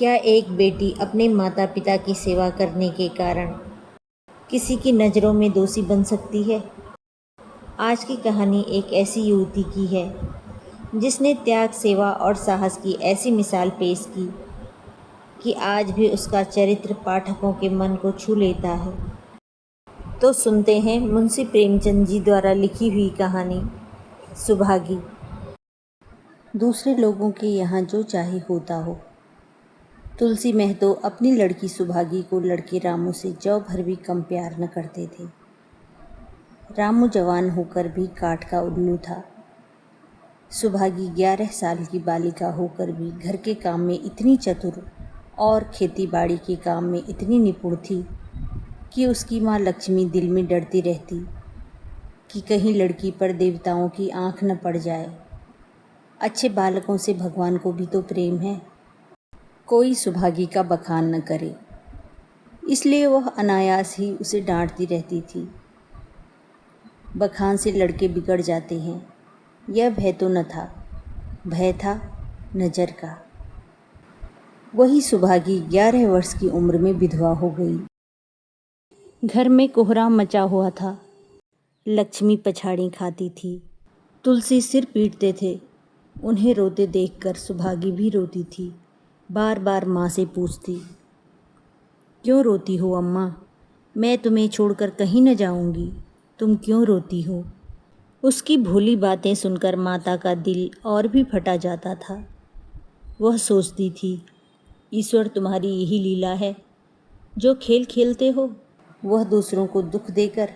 क्या एक बेटी अपने माता पिता की सेवा करने के कारण किसी की नज़रों में दोषी बन सकती है? आज की कहानी एक ऐसी युवती की है जिसने त्याग, सेवा और साहस की ऐसी मिसाल पेश की कि आज भी उसका चरित्र पाठकों के मन को छू लेता है। तो सुनते हैं मुंशी प्रेमचंद जी द्वारा लिखी हुई कहानी सुभागी। दूसरे लोगों के यहाँ जो चाहे होता हो, तुलसी महतो अपनी लड़की सुभागी को लड़के रामू से जौ भर भी कम प्यार न करते थे। रामू जवान होकर भी काठ का उल्लू था। सुभागी 11 साल की बालिका होकर भी घर के काम में इतनी चतुर और खेती-बाड़ी के काम में इतनी निपुण थी कि उसकी माँ लक्ष्मी दिल में डरती रहती कि कहीं लड़की पर देवताओं की आंख न पड़ जाए। अच्छे बालकों से भगवान को भी तो प्रेम है, कोई सुभागी का बखान न करे, इसलिए वह अनायास ही उसे डांटती रहती थी। बखान से लड़के बिगड़ जाते हैं, यह भय तो न था, भय था नज़र का। वही सुभागी 11 वर्ष की उम्र में विधवा हो गई। घर में कोहराम मचा हुआ था। लक्ष्मी पछाड़ी खाती थी, तुलसी सिर पीटते थे। उन्हें रोते देखकर सुभागी भी रोती थी। बार बार माँ से पूछती, क्यों रोती हो अम्मा? मैं तुम्हें छोड़कर कहीं न जाऊंगी, तुम क्यों रोती हो? उसकी भोली बातें सुनकर माता का दिल और भी फटा जाता था। वह सोचती थी, ईश्वर तुम्हारी यही लीला है, जो खेल खेलते हो वह दूसरों को दुख देकर।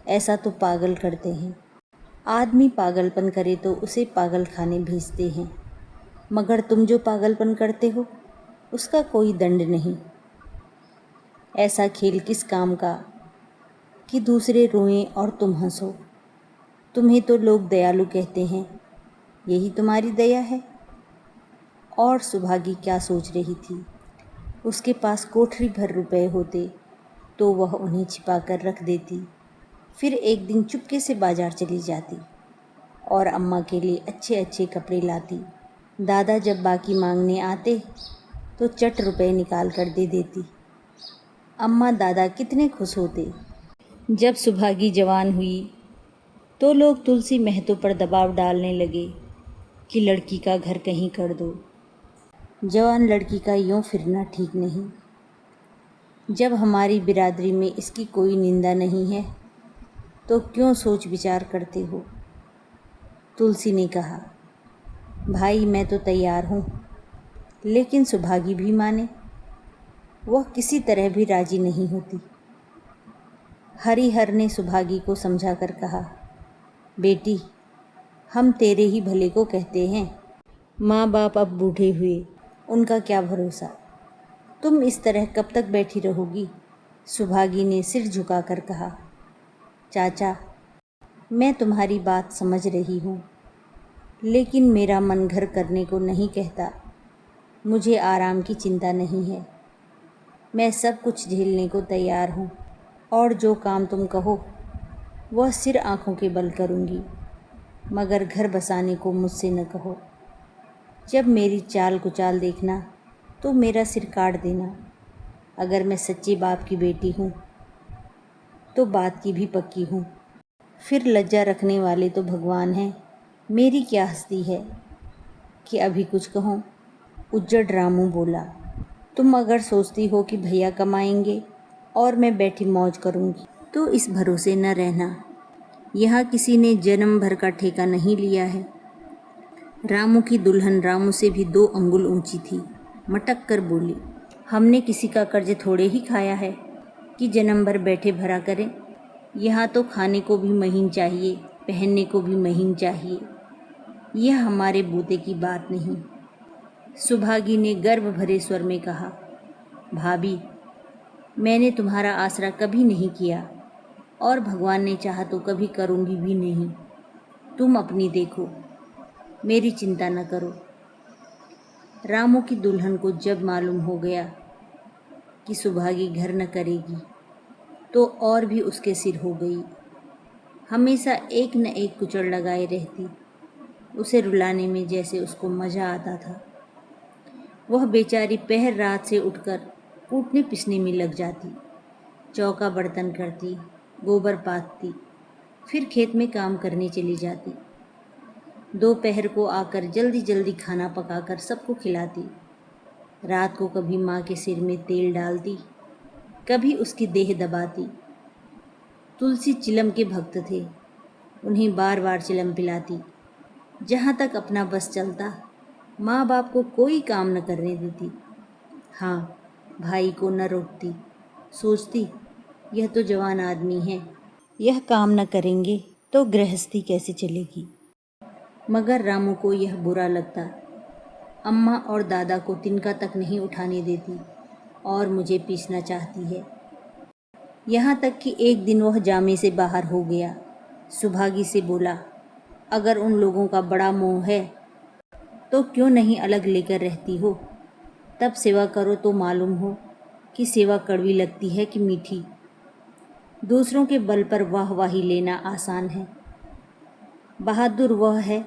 ऐसा तो पागल करते हैं। आदमी पागलपन करे तो उसे पागल खाने भेजते हैं, मगर तुम जो पागलपन करते हो उसका कोई दंड नहीं। ऐसा खेल किस काम का कि दूसरे रोएं और तुम हंसो। तुम्हें तो लोग दयालु कहते हैं, यही तुम्हारी दया है। और सुभागी क्या सोच रही थी? उसके पास कोठरी भर रुपए होते तो वह उन्हें छिपा कर रख देती। फिर एक दिन चुपके से बाजार चली जाती और अम्मा के लिए अच्छे अच्छे कपड़े लाती। दादा जब बाकी मांगने आते तो चट रुपए निकाल कर दे देती। अम्मा दादा कितने खुश होते। जब सुभागी जवान हुई तो लोग तुलसी महतो पर दबाव डालने लगे कि लड़की का घर कहीं कर दो। जवान लड़की का यूँ फिरना ठीक नहीं। जब हमारी बिरादरी में इसकी कोई निंदा नहीं है तो क्यों सोच विचार करते हो? तुलसी ने कहा, भाई मैं तो तैयार हूँ, लेकिन सुभागी भी माने। वह किसी तरह भी राजी नहीं होती। हरिहर ने सुभागी को समझा कर कहा, बेटी हम तेरे ही भले को कहते हैं। माँ बाप अब बूढ़े हुए, उनका क्या भरोसा। तुम इस तरह कब तक बैठी रहोगी? सुभागी ने सिर झुकाकर कहा, चाचा मैं तुम्हारी बात समझ रही हूँ, लेकिन मेरा मन घर करने को नहीं कहता। मुझे आराम की चिंता नहीं है। मैं सब कुछ झेलने को तैयार हूँ और जो काम तुम कहो वह सिर आँखों के बल करूँगी, मगर घर बसाने को मुझसे न कहो। जब मेरी चाल कुचाल देखना तो मेरा सिर काट देना। अगर मैं सच्चे बाप की बेटी हूँ तो बात की भी पक्की हूँ। फिर लज्जा रखने वाले तो भगवान हैं, मेरी क्या हस्ती है कि अभी कुछ कहूँ। उज्जड रामू बोला, तुम अगर सोचती हो कि भैया कमाएंगे और मैं बैठी मौज करूँगी तो इस भरोसे न रहना। यहाँ किसी ने जन्म भर का ठेका नहीं लिया है। रामू की दुल्हन रामू से भी 2 अंगुल ऊंची थी। मटक कर बोली, हमने किसी का कर्ज थोड़े ही खाया है कि जन्म भर बैठे भरा करें। यहाँ तो खाने को भी महीन चाहिए, पहनने को भी महीन चाहिए। यह हमारे बूते की बात नहीं। सुभागी ने गर्व भरे स्वर में कहा, भाभी मैंने तुम्हारा आसरा कभी नहीं किया और भगवान ने चाहा तो कभी करूँगी भी नहीं। तुम अपनी देखो, मेरी चिंता न करो। रामू की दुल्हन को जब मालूम हो गया कि सुभागी घर न करेगी तो और भी उसके सिर हो गई। हमेशा एक न एक कुचड़ लगाए रहती, उसे रुलाने में जैसे उसको मज़ा आता था। वह बेचारी पहर रात से उठकर कूटने पिसने में लग जाती, चौका बर्तन करती, गोबर पाथती, फिर खेत में काम करने चली जाती। दोपहर को आकर जल्दी जल्दी खाना पकाकर सबको खिलाती। रात को कभी माँ के सिर में तेल डालती, कभी उसकी देह दबाती। तुलसी चिलम के भक्त थे, उन्हें बार बार चिलम पिलाती। जहाँ तक अपना बस चलता, माँ बाप को कोई काम न करने देती। हाँ, भाई को न रोकती, सोचती यह तो जवान आदमी है, यह काम न करेंगे तो गृहस्थी कैसे चलेगी। मगर रामू को यह बुरा लगता। अम्मा और दादा को तिनका तक नहीं उठाने देती और मुझे पीसना चाहती है। यहाँ तक कि एक दिन वह जामे से बाहर हो गया। सुभागी से बोला, अगर उन लोगों का बड़ा मोह है तो क्यों नहीं अलग लेकर रहती हो, तब सेवा करो तो मालूम हो कि सेवा कड़वी लगती है कि मीठी। दूसरों के बल पर वाहवाही लेना आसान है, बहादुर वह है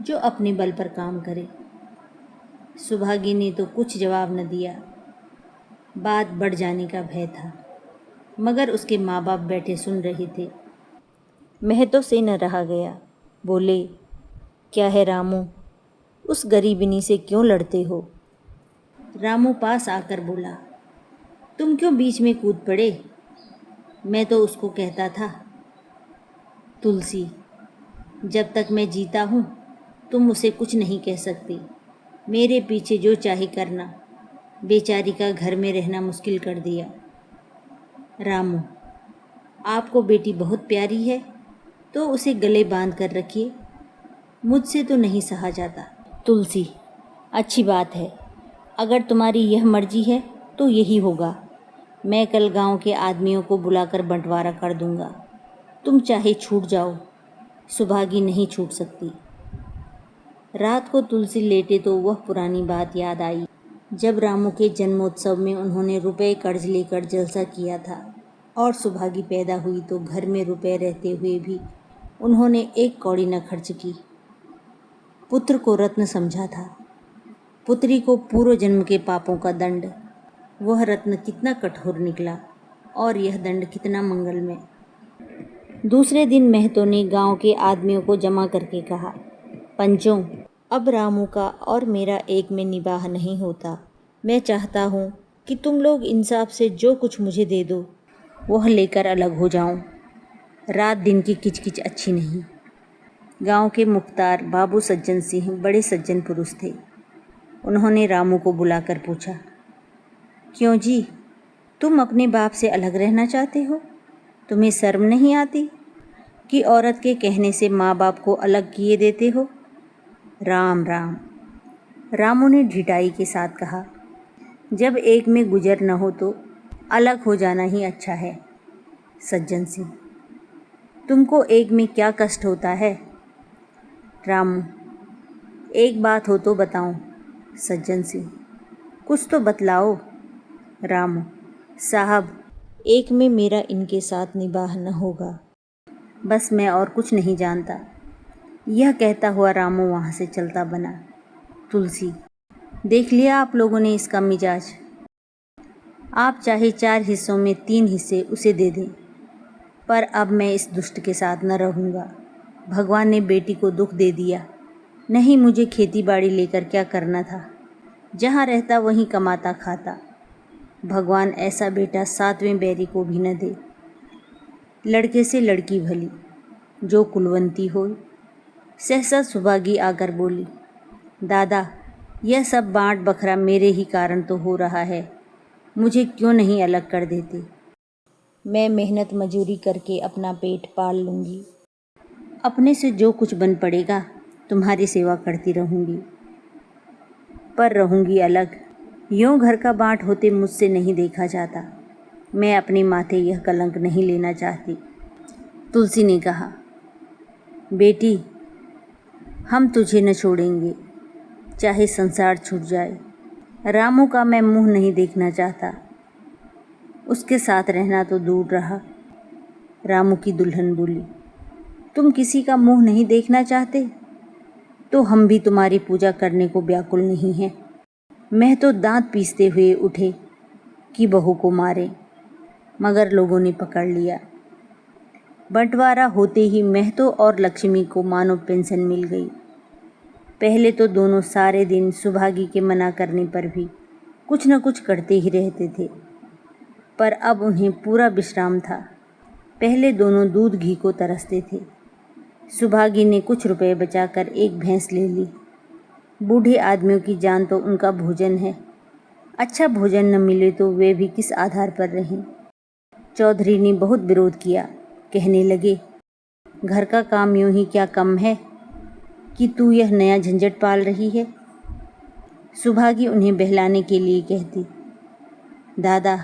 जो अपने बल पर काम करे। सुभागी ने तो कुछ जवाब न दिया। बात बढ़ जाने का भय था, मगर उसके माँ बाप बैठे सुन रहे थे। महतो से न रहा गया, बोले, क्या है रामू, उस गरीबिनी से क्यों लड़ते हो। रामू पास आकर बोला, तुम क्यों बीच में कूद पड़े, मैं तो उसको कहता था। तुलसी, जब तक मैं जीता हूँ तुम उसे कुछ नहीं कह सकती। मेरे पीछे जो चाहे करना, बेचारी का घर में रहना मुश्किल कर दिया। रामू, आपको बेटी बहुत प्यारी है तो उसे गले बांध कर रखिए, मुझसे तो नहीं सहा जाता। तुलसी, अच्छी बात है, अगर तुम्हारी यह मर्जी है तो यही होगा। मैं कल गांव के आदमियों को बुलाकर बंटवारा कर दूंगा, तुम चाहे छूट जाओ, सुभागी नहीं छूट सकती। रात को तुलसी लेटे तो वह पुरानी बात याद आई, जब रामू के जन्मोत्सव में उन्होंने रुपए कर्ज लेकर जलसा किया था और सुभागी पैदा हुई तो घर में रुपए रहते हुए भी उन्होंने एक कौड़ी न खर्च की। पुत्र को रत्न समझा था, पुत्री को पूर्व जन्म के पापों का दंड। वह रत्न कितना कठोर निकला और यह दंड कितना मंगलमय। दूसरे दिन महतो ने गांव के आदमियों को जमा करके कहा, पंचों, अब रामू का और मेरा एक में निबाह नहीं होता। मैं चाहता हूँ कि तुम लोग इंसाफ से जो कुछ मुझे दे दो वह लेकर अलग हो जाऊं। रात दिन की किचकिच अच्छी नहीं। गांव के मुख्तार बाबू सज्जन सिंह बड़े सज्जन पुरुष थे। उन्होंने रामू को बुलाकर पूछा, क्यों जी, तुम अपने बाप से अलग रहना चाहते हो? तुम्हें शर्म नहीं आती कि औरत के कहने से माँ बाप को अलग किए देते हो? राम राम। रामू ने ढिठाई के साथ कहा, जब एक में गुजर न हो तो अलग हो जाना ही अच्छा है। सज्जन सिंह, तुमको एक में क्या कष्ट होता है? रामू, एक बात हो तो बताऊं। सज्जन सिंह, कुछ तो बतलाओ। रामू, साहब, एक में मेरा इनके साथ निबाह न होगा, बस मैं और कुछ नहीं जानता। यह कहता हुआ रामू वहाँ से चलता बना। तुलसी, देख लिया आप लोगों ने इसका मिजाज। आप चाहे 4 हिस्सों में 3 हिस्से उसे दे दें, पर अब मैं इस दुष्ट के साथ न रहूँगा। भगवान ने बेटी को दुख दे दिया, नहीं मुझे खेती बाड़ी लेकर क्या करना था, जहाँ रहता वहीं कमाता खाता। भगवान ऐसा बेटा 7वें बैरी को भी न दे। लड़के से लड़की भली, जो कुलवंती हो। सहसा सुभागी आकर बोली, दादा, यह सब बाँट बखरा मेरे ही कारण तो हो रहा है, मुझे क्यों नहीं अलग कर देते? मैं मेहनत मजूरी करके अपना पेट पाल लूँगी, अपने से जो कुछ बन पड़ेगा तुम्हारी सेवा करती रहूँगी, पर रहूँगी अलग। यूँ घर का बाँट होते मुझसे नहीं देखा जाता। मैं अपने माथे यह कलंक नहीं लेना चाहती। तुलसी ने कहा, बेटी, हम तुझे न छोड़ेंगे, चाहे संसार छूट जाए। रामू का मैं मुंह नहीं देखना चाहता, उसके साथ रहना तो दूर रहा। रामू की दुल्हन बोली, तुम किसी का मुंह नहीं देखना चाहते तो हम भी तुम्हारी पूजा करने को व्याकुल नहीं हैं। महतो दांत पीसते हुए उठे कि बहू को मारे, मगर लोगों ने पकड़ लिया। बंटवारा होते ही महतो और लक्ष्मी को मानो पेंशन मिल गई। पहले तो दोनों सारे दिन सुभागी के मना करने पर भी कुछ न कुछ करते ही रहते थे, पर अब उन्हें पूरा विश्राम था। पहले दोनों दूध घी को तरसते थे। सुभागी ने कुछ रुपए बचाकर एक भैंस ले ली। बूढ़े आदमियों की जान तो उनका भोजन है, अच्छा भोजन न मिले तो वे भी किस आधार पर रहें। चौधरी ने बहुत विरोध किया, कहने लगे, घर का काम यूं ही क्या कम है कि तू यह नया झंझट पाल रही है। सुभागी उन्हें बहलाने के लिए कहती, दादा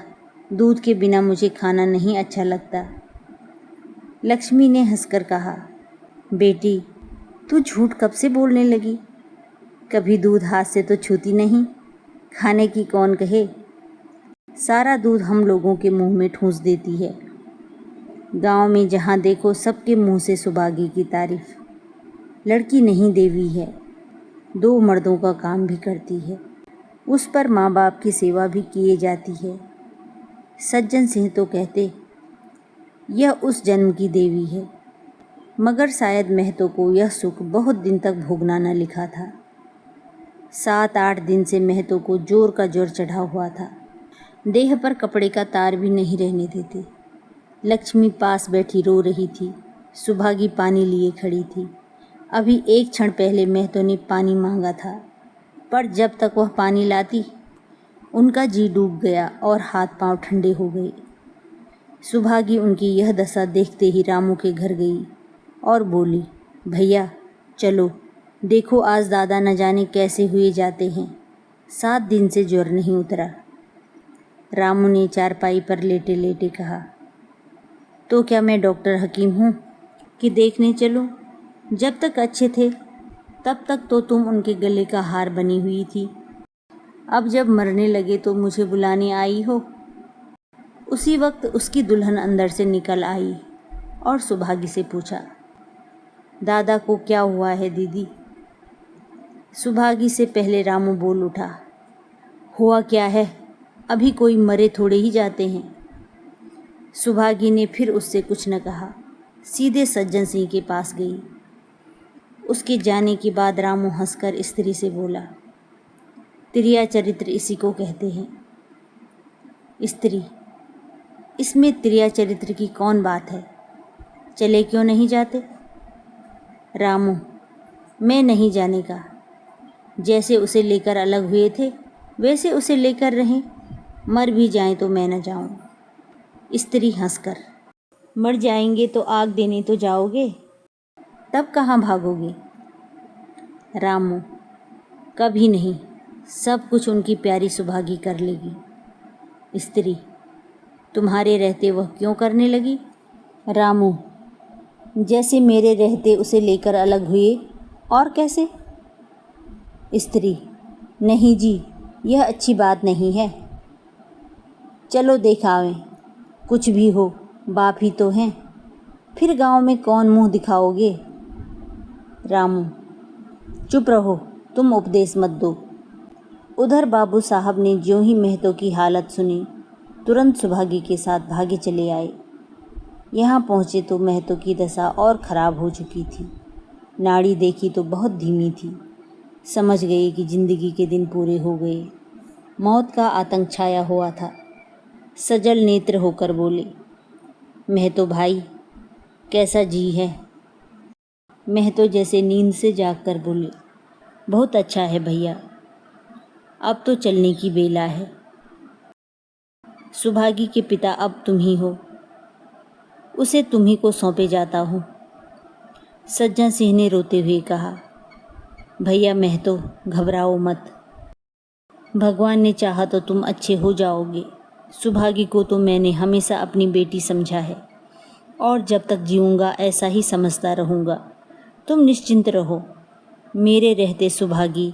दूध के बिना मुझे खाना नहीं अच्छा लगता। लक्ष्मी ने हंसकर कहा, बेटी तू झूठ कब से बोलने लगी? कभी दूध हाथ से तो छूती नहीं, खाने की कौन कहे। सारा दूध हम लोगों के मुंह में ठूंस देती है। गांव में जहां देखो सबके मुंह से सुभागी की तारीफ। लड़की नहीं देवी है, 2 मर्दों का काम भी करती है, उस पर माँ बाप की सेवा भी किए जाती है। सज्जन सिंह तो कहते यह उस जन्म की देवी है, मगर शायद महतो को यह सुख बहुत दिन तक भोगना न लिखा था। 7-8 दिन से महतो को जोर का जोर चढ़ा हुआ था। देह पर कपड़े का तार भी नहीं रहने देते। लक्ष्मी पास बैठी रो रही थी। सुभागी पानी लिए खड़ी थी। अभी एक क्षण पहले महतो ने पानी मांगा था, पर जब तक वह पानी लाती उनका जी डूब गया और हाथ पांव ठंडे हो गए। सुभागी उनकी यह दशा देखते ही रामू के घर गई और बोली, भैया चलो देखो आज दादा न जाने कैसे हुए जाते हैं, 7 दिन से ज्वर नहीं उतरा। रामू ने चारपाई पर लेटे लेटे कहा, तो क्या मैं डॉक्टर हकीम हूँ कि देखने चलूँ? जब तक अच्छे थे तब तक तो तुम उनके गले का हार बनी हुई थी, अब जब मरने लगे तो मुझे बुलाने आई हो। उसी वक्त उसकी दुल्हन अंदर से निकल आई और सुभागी से पूछा, दादा को क्या हुआ है दीदी? सुभागी से पहले रामू बोल उठा, हुआ क्या है, अभी कोई मरे थोड़े ही जाते हैं। सुभागी ने फिर उससे कुछ न कहा, सीधे सज्जन सिंह के पास गई। उसके जाने के बाद रामू हंसकर स्त्री से बोला, त्रिया चरित्र इसी को कहते हैं। स्त्री, इसमें त्रिया चरित्र की कौन बात है, चले क्यों नहीं जाते? रामू, मैं नहीं जाने का, जैसे उसे लेकर अलग हुए थे वैसे उसे लेकर रहें, मर भी जाएं तो मैं न जाऊं। स्त्री हंसकर, मर जाएंगे तो आग देने तो जाओगे, तब कहाँ भागोगे? रामू, कभी नहीं, सब कुछ उनकी प्यारी सुभागी कर लेगी। स्त्री, तुम्हारे रहते वह क्यों करने लगी? रामू, जैसे मेरे रहते उसे लेकर अलग हुए, और कैसे? स्त्री, नहीं जी, यह अच्छी बात नहीं है। चलो देखावें, कुछ भी हो बाप ही तो हैं, फिर गांव में कौन मुंह दिखाओगे? रामू, चुप रहो, तुम उपदेश मत दो। उधर बाबू साहब ने ज्यों ही महतो की हालत सुनी तुरंत सुभागी के साथ भागे चले आए। यहाँ पहुँचे तो महतो की दशा और ख़राब हो चुकी थी। नाड़ी देखी तो बहुत धीमी थी। समझ गए कि जिंदगी के दिन पूरे हो गए। मौत का आतंक छाया हुआ था। सजल नेत्र होकर बोले, महतो भाई कैसा जी है? महतो जैसे नींद से जागकर बोले, बहुत अच्छा है भैया, अब तो चलने की बेला है। सुभागी के पिता अब तुम ही हो, उसे तुम्ही को सौंपे जाता हूँ। सज्जन सिंह ने रोते हुए कहा, भैया महतो घबराओ मत, भगवान ने चाहा तो तुम अच्छे हो जाओगे। सुभागी को तो मैंने हमेशा अपनी बेटी समझा है और जब तक जीऊँगा ऐसा ही समझता रहूँगा। तुम निश्चिंत रहो, मेरे रहते सुभागी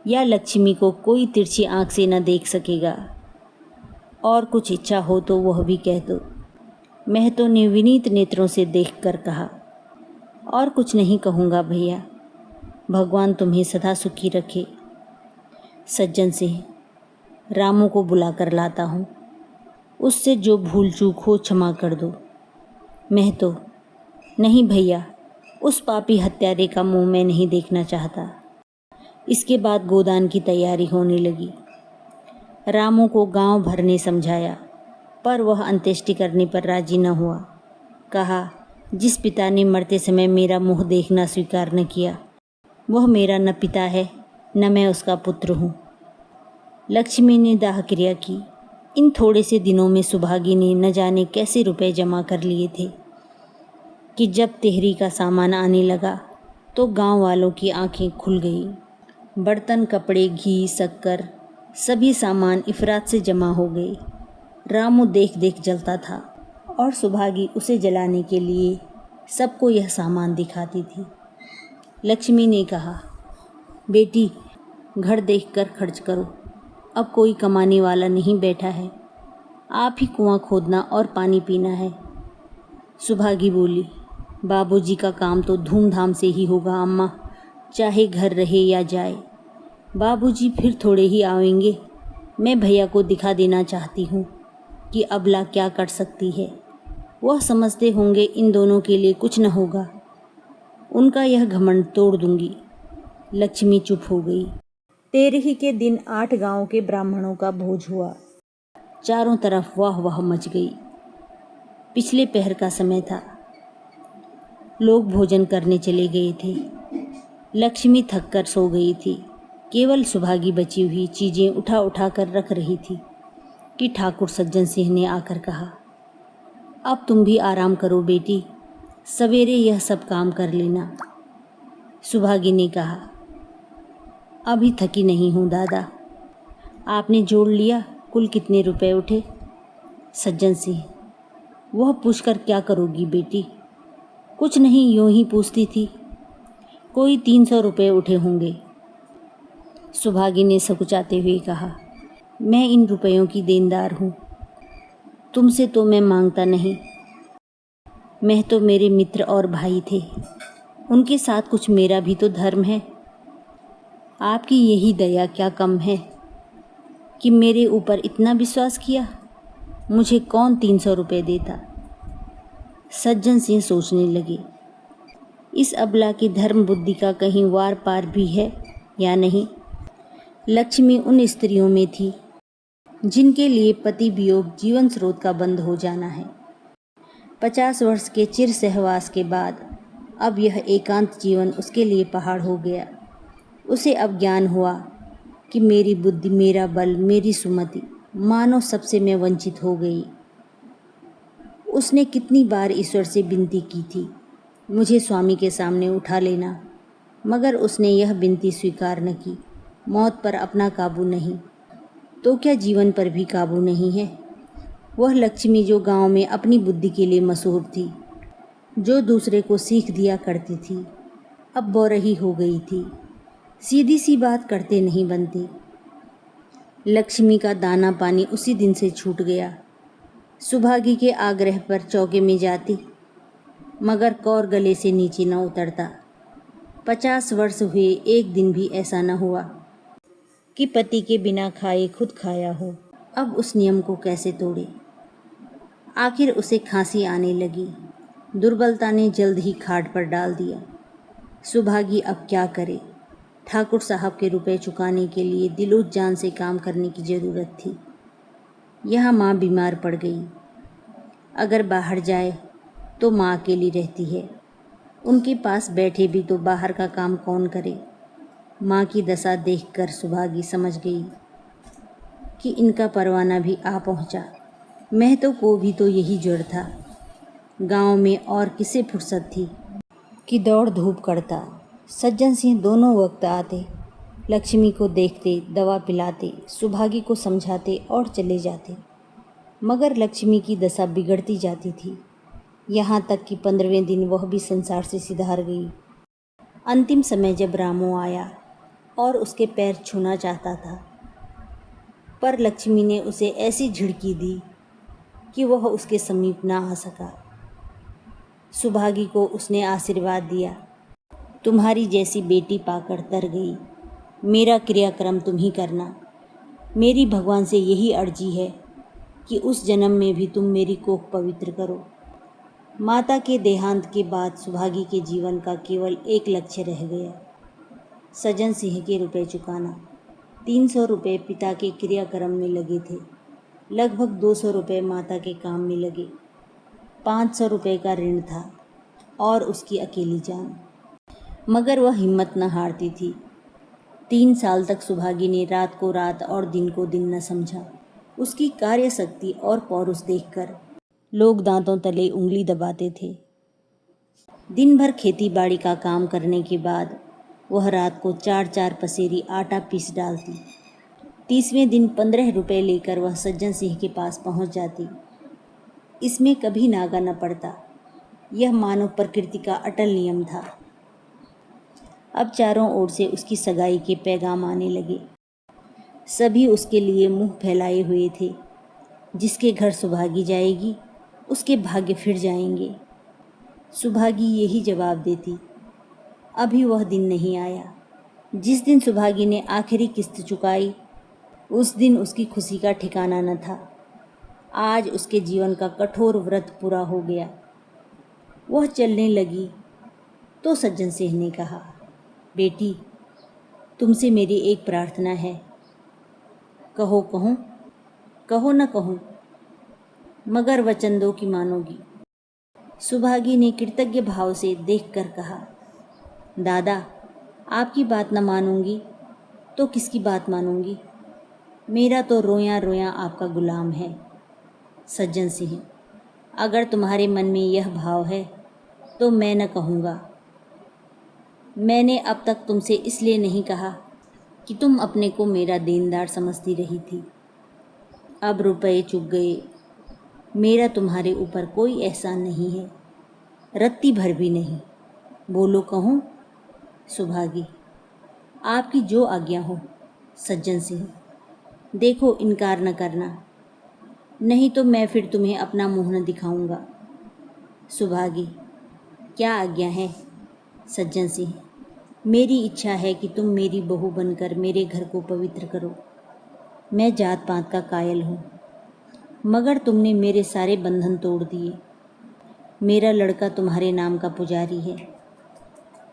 या लक्ष्मी को कोई तिरछी आँख से न देख सकेगा। और कुछ इच्छा हो तो वह भी कह दो। महतो ने विनीत नेत्रों से देखकर कहा, और कुछ नहीं कहूँगा भैया, भगवान तुम्हें सदा सुखी रखे। सज्जन सिंह, रामू को बुला कर लाता हूँ, उससे जो भूल चूक हो क्षमा कर दो। मैं तो नहीं भैया, उस पापी हत्यारे का मुंह मैं नहीं देखना चाहता। इसके बाद गोदान की तैयारी होने लगी। रामू को गांव भर ने समझाया, पर वह अंत्येष्टि करने पर राजी न हुआ। कहा, जिस पिता ने मरते समय मेरा मुंह देखना स्वीकार न किया, वह मेरा न पिता है न मैं उसका पुत्र हूँ। लक्ष्मी ने दाह क्रिया की। इन थोड़े से दिनों में सुभागी ने न जाने कैसे रुपए जमा कर लिए थे कि जब तेहरी का सामान आने लगा तो गांव वालों की आंखें खुल गई। बर्तन, कपड़े, घी, शक्कर, सभी सामान इफरात से जमा हो गए। रामू देख देख जलता था और सुभागी उसे जलाने के लिए सबको यह सामान दिखाती थी। लक्ष्मी ने कहा, बेटी, घर देखकर खर्च करो, अब कोई कमाने वाला नहीं बैठा है, आप ही कुआं खोदना और पानी पीना है। सुभागी बोली, बाबूजी का काम तो धूमधाम से ही होगा अम्मा, चाहे घर रहे या जाए। बाबूजी फिर थोड़े ही आएंगे। मैं भैया को दिखा देना चाहती हूँ कि अबला क्या कर सकती है। वह समझते होंगे इन दोनों के लिए कुछ न होगा। उनका यह घमंड तोड़ दूंगी। लक्ष्मी चुप हो गई। तेरही के दिन 8 गांव के ब्राह्मणों का भोज हुआ। चारों तरफ वाह वाह मच गई। पिछले पहर का समय था। लोग भोजन करने चले गए थे। लक्ष्मी थक कर सो गई थी। केवल सुभागी बची हुई चीज़ें उठा उठा कर रख रही थी कि ठाकुर सज्जन सिंह ने आकर कहा, अब तुम भी आराम करो बेटी, सवेरे यह सब काम कर लेना। सुभागी ने कहा, अभी थकी नहीं हूँ दादा। आपने जोड़ लिया कुल कितने रुपए उठे? सज्जन सिंह, वह पूछकर क्या करोगी बेटी? कुछ नहीं, यूं ही पूछती थी। कोई 300 रुपये उठे होंगे। सुभागी ने सकुचाते हुए कहा, मैं इन रुपयों की देनदार हूँ। तुमसे तो मैं मांगता नहीं। मैं तो मेरे मित्र और भाई थे, उनके साथ कुछ मेरा भी तो धर्म है। आपकी यही दया क्या कम है कि मेरे ऊपर इतना विश्वास किया? मुझे कौन 300 रुपये देता? सज्जन सिंह सोचने लगे, इस अबला की धर्म बुद्धि का कहीं वार पार भी है या नहीं। लक्ष्मी उन स्त्रियों में थी जिनके लिए पति वियोग जीवन स्रोत का बंद हो जाना है। 50 वर्ष के चिर सहवास के बाद अब यह एकांत जीवन उसके लिए पहाड़ हो गया। उसे अब ज्ञान हुआ कि मेरी बुद्धि, मेरा बल, मेरी सुमति, मानो सबसे मैं वंचित हो गई। उसने कितनी बार ईश्वर से विनती की थी, मुझे स्वामी के सामने उठा लेना, मगर उसने यह विनती स्वीकार न की। मौत पर अपना काबू नहीं, तो क्या जीवन पर भी काबू नहीं है? वह लक्ष्मी जो गांव में अपनी बुद्धि के लिए मशहूर थी, जो दूसरे को सीख दिया करती थी, अब बौरही हो गई थी। सीधी सी बात करते नहीं बनती। लक्ष्मी का दाना पानी उसी दिन से छूट गया। सुभागी के आग्रह पर चौके में जाती, मगर कौर गले से नीचे न उतरता। 50 वर्ष हुए, एक दिन भी ऐसा न हुआ कि पति के बिना खाए खुद खाया हो। अब उस नियम को कैसे तोड़े? आखिर उसे खांसी आने लगी। दुर्बलता ने जल्द ही खाट पर डाल दिया। सुभागी अब क्या करे? ठाकुर साहब के रुपए चुकाने के लिए दिलो जान से काम करने की ज़रूरत थी। यहाँ माँ बीमार पड़ गई। अगर बाहर जाए तो माँ अकेली रहती है। उनके पास बैठे भी तो बाहर का काम कौन करे? माँ की दशा देखकर सुभागी समझ गई कि इनका परवाना भी आ पहुँचा। महतो को भी तो यही जड़ था। गांव में और किसे फुर्सत थी कि दौड़ धूप करता। सज्जन सिंह दोनों वक्त आते, लक्ष्मी को देखते, दवा पिलाते, सुभागी को समझाते और चले जाते। मगर लक्ष्मी की दशा बिगड़ती जाती थी, यहाँ तक कि 15वें दिन वह भी संसार से सिधार गई। अंतिम समय जब रामू आया और उसके पैर छूना चाहता था, पर लक्ष्मी ने उसे ऐसी झिड़की दी कि वह उसके समीप ना आ सका। सुभागी को उसने आशीर्वाद दिया, तुम्हारी जैसी बेटी पाकर तर गई। मेरा क्रियाक्रम तुम ही करना। मेरी भगवान से यही अर्जी है कि उस जन्म में भी तुम मेरी कोख पवित्र करो। माता के देहांत के बाद सुभागी के जीवन का केवल एक लक्ष्य रह गया, सज्जन सिंह के रुपए चुकाना। 300 रुपये पिता के क्रियाक्रम में लगे थे, लगभग 200 रुपये माता के काम में लगे, 500 रुपये का ऋण था और उसकी अकेली जान। मगर वह हिम्मत न हारती थी। 3 साल तक सुभागी ने रात को रात और दिन को दिन न समझा। उसकी कार्यशक्ति और पौरुष देखकर लोग दांतों तले उंगली दबाते थे। दिन भर खेती बाड़ी का काम करने के बाद वह रात को 4-4 पसेरी आटा पीस डालती। 30वें दिन 15 रुपये लेकर वह सज्जन सिंह के पास पहुंच जाती। इसमें कभी नागा न पड़ता। यह मानव प्रकृति का अटल नियम था। अब चारों ओर से उसकी सगाई के पैगाम आने लगे। सभी उसके लिए मुंह फैलाए हुए थे। जिसके घर सुभागी जाएगी उसके भाग्य फिर जाएंगे। सुभागी यही जवाब देती। अभी वह दिन नहीं आया। जिस दिन सुभागी ने आखिरी किस्त चुकाई उस दिन उसकी खुशी का ठिकाना न था। आज उसके जीवन का कठोर व्रत पूरा हो गया। वह चलने लगी तो सज्जन सिंह ने कहा, बेटी, तुमसे मेरी एक प्रार्थना है। कहो कहूँ, कहो न कहूँ, मगर वचन दो कि मानोगी। सुभागी ने कृतज्ञ भाव से देखकर कहा, दादा, आपकी बात न मानूंगी तो किसकी बात मानूंगी। मेरा तो रोया रोया आपका गुलाम है। सज्जन सिंह, अगर तुम्हारे मन में यह भाव है तो मैं न कहूँगा। मैंने अब तक तुमसे इसलिए नहीं कहा कि तुम अपने को मेरा देनदार समझती रही थी। अब रुपए चुक गए। मेरा तुम्हारे ऊपर कोई एहसान नहीं है, रत्ती भर भी नहीं। बोलो कहूँ। सुभागी, आपकी जो आज्ञा हो। सज्जन सिंह, देखो इनकार न करना, नहीं तो मैं फिर तुम्हें अपना मुँह न दिखाऊंगा। सुभागी, क्या आज्ञा है। सज्जन सिंह, मेरी इच्छा है कि तुम मेरी बहू बनकर मेरे घर को पवित्र करो। मैं जात पात का कायल हूँ, मगर तुमने मेरे सारे बंधन तोड़ दिए। मेरा लड़का तुम्हारे नाम का पुजारी है।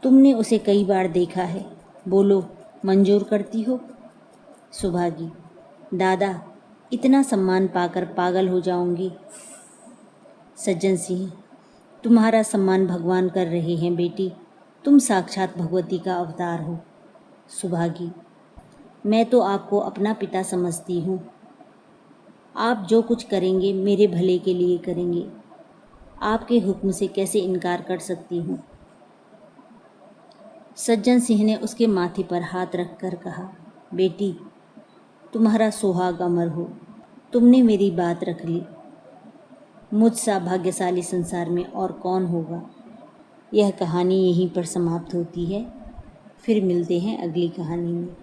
तुमने उसे कई बार देखा है। बोलो, मंजूर करती हो। सुभागी, दादा, इतना सम्मान पाकर पागल हो जाऊंगी। सज्जन सिंह, तुम्हारा सम्मान भगवान कर रहे हैं बेटी। तुम साक्षात भगवती का अवतार हो। सुभागी, मैं तो आपको अपना पिता समझती हूँ। आप जो कुछ करेंगे मेरे भले के लिए करेंगे। आपके हुक्म से कैसे इनकार कर सकती हूँ। सज्जन सिंह ने उसके माथे पर हाथ रखकर कहा, बेटी, तुम्हारा सुहाग अमर हो। तुमने मेरी बात रख ली। मुझसा भाग्यशाली संसार में और कौन होगा। यह कहानी यहीं पर समाप्त होती है। फिर मिलते हैं अगली कहानी में।